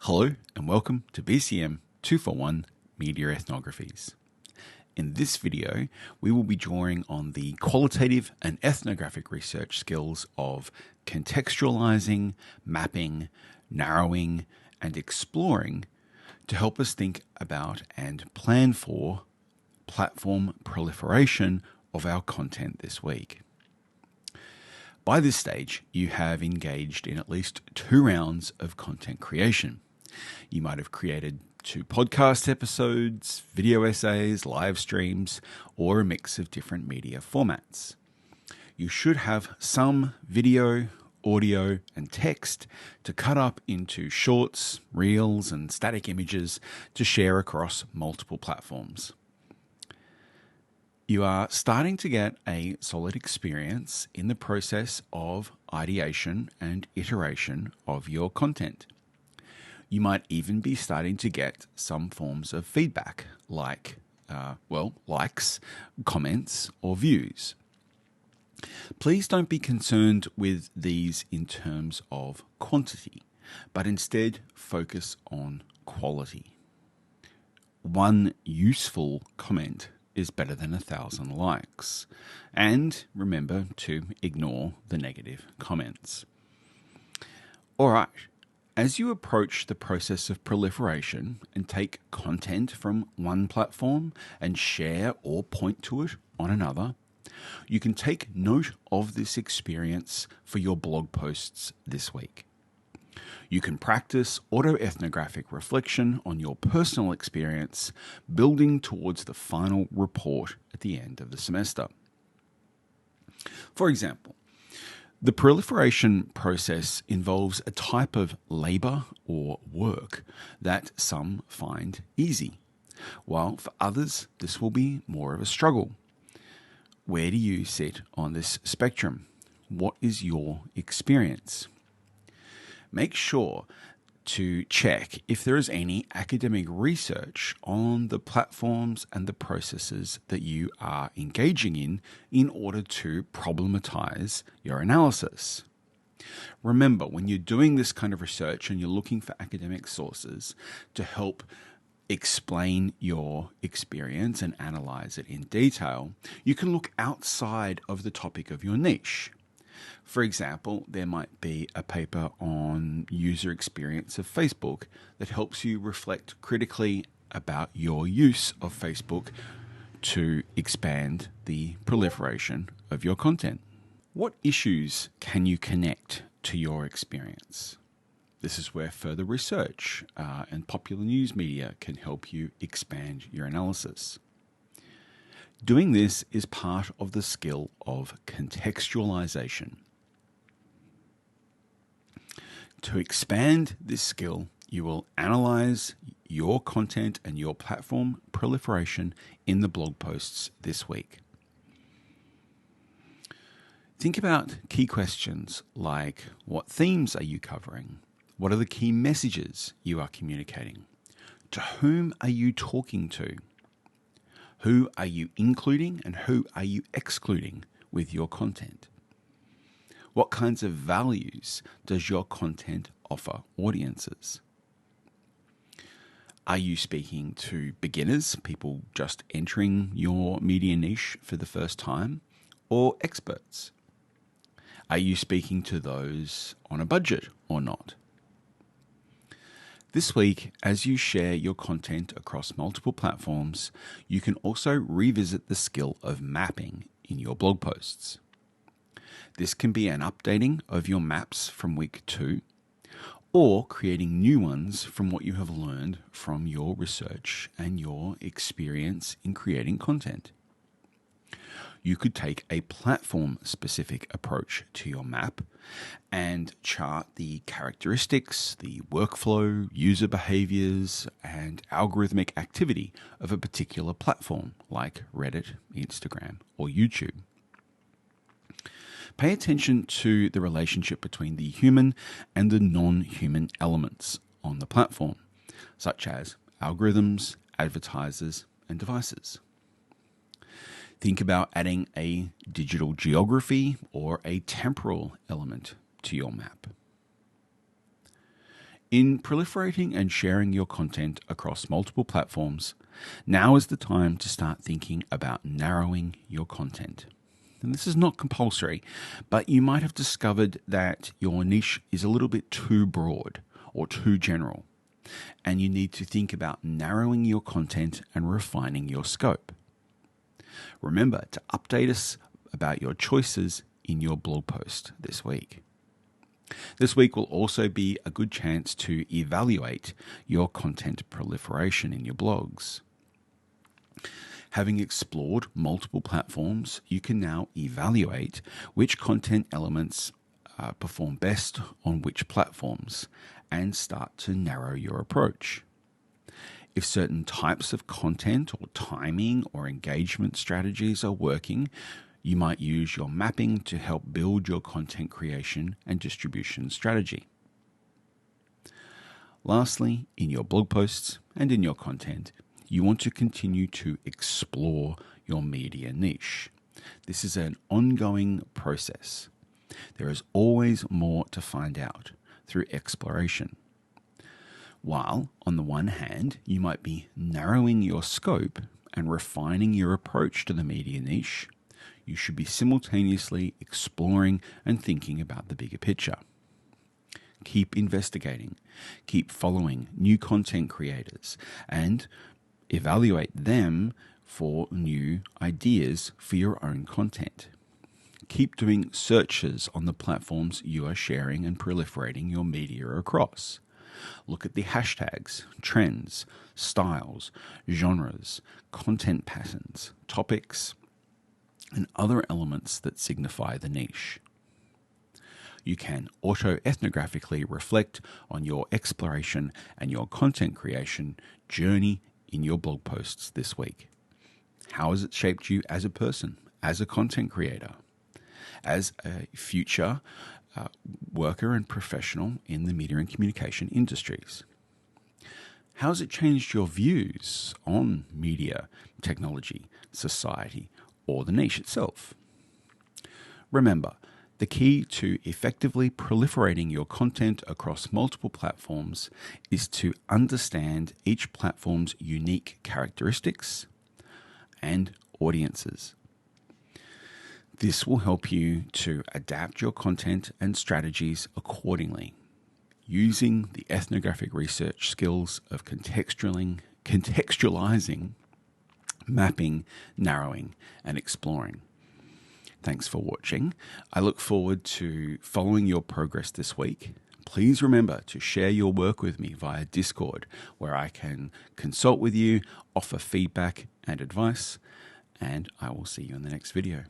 Hello and welcome to BCM241 Media Ethnographies. In this video, we will be drawing on the qualitative and ethnographic research skills of contextualizing, mapping, narrowing, and exploring to help us think about and plan for platform proliferation of our content this week. By this stage, you have engaged in at least 2 rounds of content creation. You might have created 2 podcast episodes, video essays, live streams, or a mix of different media formats. You should have some video, audio, and text to cut up into shorts, reels, and static images to share across multiple platforms. You are starting to get a solid experience in the process of ideation and iteration of your content. You might even be starting to get some forms of feedback like, likes, comments, or views. Please don't be concerned with these in terms of quantity, but instead focus on quality. 1 useful comment is better than 1,000 likes. And remember to ignore the negative comments. All right. As you approach the process of proliferation and take content from one platform and share or point to it on another, you can take note of this experience for your blog posts this week. You can practice autoethnographic reflection on your personal experience, building towards the final report at the end of the semester. For example, the proliferation process involves a type of labor or work that some find easy, while for others this will be more of a struggle. Where do you sit on this spectrum? What is your experience? Make sure to check if there is any academic research on the platforms and the processes that you are engaging in order to problematize your analysis. Remember, when you're doing this kind of research and you're looking for academic sources to help explain your experience and analyze it in detail, you can look outside of the topic of your niche. For example, there might be a paper on user experience of Facebook that helps you reflect critically about your use of Facebook to expand the proliferation of your content. What issues can you connect to your experience? This is where further research and popular news media can help you expand your analysis. Doing this is part of the skill of contextualization. To expand this skill, you will analyze your content and your platform proliferation in the blog posts this week. Think about key questions like, what themes are you covering? What are the key messages you are communicating? To whom are you talking to? Who are you including and who are you excluding with your content? What kinds of values does your content offer audiences? Are you speaking to beginners, people just entering your media niche for the first time, or experts? Are you speaking to those on a budget or not? This week, as you share your content across multiple platforms, you can also revisit the skill of mapping in your blog posts. This can be an updating of your maps from week 2, or creating new ones from what you have learned from your research and your experience in creating content. You could take a platform-specific approach to your map and chart the characteristics, the workflow, user behaviors, and algorithmic activity of a particular platform like Reddit, Instagram, or YouTube. Pay attention to the relationship between the human and the non-human elements on the platform, such as algorithms, advertisers, and devices. Think about adding a digital geography or a temporal element to your map. In proliferating and sharing your content across multiple platforms, now is the time to start thinking about narrowing your content. And this is not compulsory, but you might have discovered that your niche is a little bit too broad or too general, and you need to think about narrowing your content and refining your scope. Remember to update us about your choices in your blog post this week. This week will also be a good chance to evaluate your content proliferation in your blogs. Having explored multiple platforms, you can now evaluate which content elements perform best on which platforms and start to narrow your approach. If certain types of content or timing or engagement strategies are working, you might use your mapping to help build your content creation and distribution strategy. Lastly, in your blog posts and in your content, you want to continue to explore your media niche. This is an ongoing process. There is always more to find out through exploration. While, on the one hand, you might be narrowing your scope and refining your approach to the media niche, you should be simultaneously exploring and thinking about the bigger picture. Keep investigating, keep following new content creators, and evaluate them for new ideas for your own content. Keep doing searches on the platforms you are sharing and proliferating your media across. Look at the hashtags, trends, styles, genres, content patterns, topics, and other elements that signify the niche. You can auto-ethnographically reflect on your exploration and your content creation journey in your blog posts this week. How has it shaped you as a person, as a content creator, as a future worker and professional in the media and communication industries? How has it changed your views on media, technology, society, or the niche itself? Remember, the key to effectively proliferating your content across multiple platforms is to understand each platform's unique characteristics and audiences. This will help you to adapt your content and strategies accordingly, using the ethnographic research skills of contextualizing, mapping, narrowing, and exploring. Thanks for watching. I look forward to following your progress this week. Please remember to share your work with me via Discord, where I can consult with you, offer feedback and advice, and I will see you in the next video.